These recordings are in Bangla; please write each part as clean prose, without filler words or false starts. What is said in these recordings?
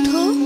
গন্ধ।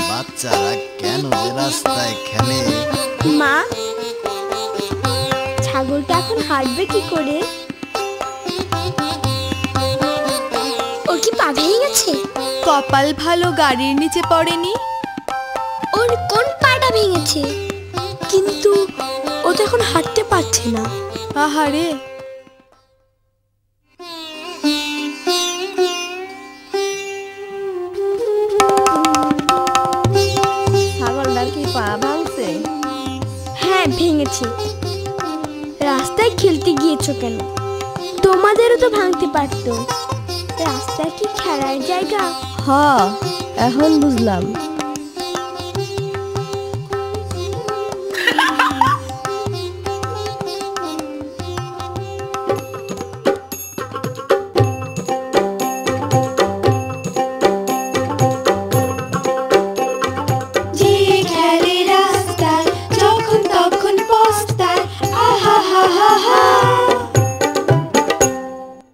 বাচ্চারা কেন যে রাস্তায় খেলে? মা, ছাগলটা এখন হাঁটবে কি করে? ওর কি পা ভেঙে গেছে? কপাল ভালো গাড়ির নিচে পড়েনি। ওর কোন পাটা ভেঙেছে? কিন্তু ও তো এখন হাঁটতে পারছে না। আহারে, ছাগলটার কি পা ভাঙছে? হ্যাঁ, ভেঙেছে। রাস্তায় খেলতে গিয়েছো কেন? তোমাদেরও তো ভাঙতে পারতো। রাস্তা কি খেলার জায়গা? হ্যাঁ, এখন বুঝলাম।